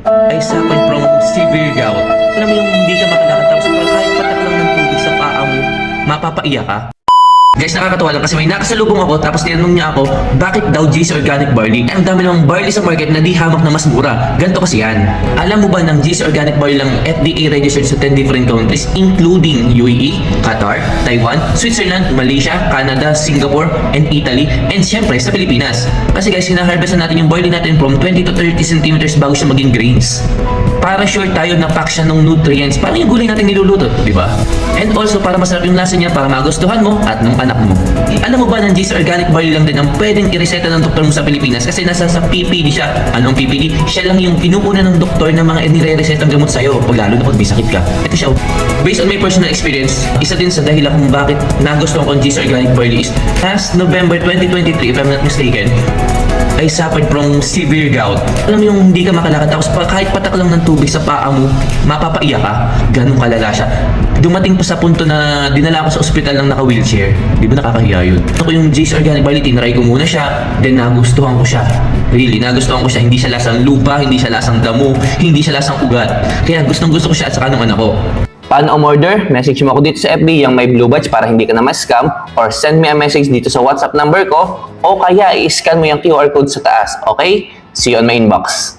ay suffering from severe gout. Alam mo yung hindi ka makalakad tapos kahit patak lang ng tubig sa paa mo, mapapaiyak ka. Guys, nakakatawa lang kasi may nakasalubong ako tapos tinanong niya ako bakit daw GC Organic Barley. Ang dami namang barley sa market na di hamak na mas mura. Ganito kasi yan. Alam mo ba ng GC Organic Barley lang FDA registered sa 10 different countries including UAE, Qatar, Taiwan, Switzerland, Malaysia, Canada, Singapore, and Italy, and syempre sa Pilipinas. Kasi guys, hinaharvestan natin yung barley natin from 20 to 30 centimeters bago siya maging grains. Para sure tayo na pack siya ng nutrients, parang yung gulay natin niluluto, di ba? And also para masarap yung lasa niya para magustuhan mo at ng anak mo. Alam mo ba ng GC Organic Barley lang din ang pwedeng ireseta ng doktor mo sa Pilipinas kasi nasa sa PPD siya. Anong PPD? Siya lang yung pinuuna ng doktor na mga inire-resetang gamot sa'yo pag lalo na pag may sakit ka. Ito siya. Based on my personal experience, isa din sa dahilan kung bakit nagustuhan ko ang GC Organic Barley is last November 2023, if I'm not mistaken, I suffered from severe gout. Alam mo yung hindi ka makalakad tapos kahit patak lang ng tubig sa paa mo, mapapaiyak ka. Ganun kalala siya. Dumating pa sa punto na dinala ako sa ospital ng naka-wheelchair. Di ba nakakahiya yun? Ito ko yung GC Organic Barley, tinry ko muna siya, then nagustuhan ko siya. Really, nagustuhan ko siya. Hindi siya lasang lupa, hindi siya lasang damo, hindi siya lasang ugat. Kaya gustong gusto ko siya at saka ng anak ko. Paano umorder? Message mo ako dito sa FB yung may blue badge para hindi ka na ma-scam, or send me a message dito sa WhatsApp number ko, o kaya i-scan mo yung QR code sa taas. Okay? See you on my inbox.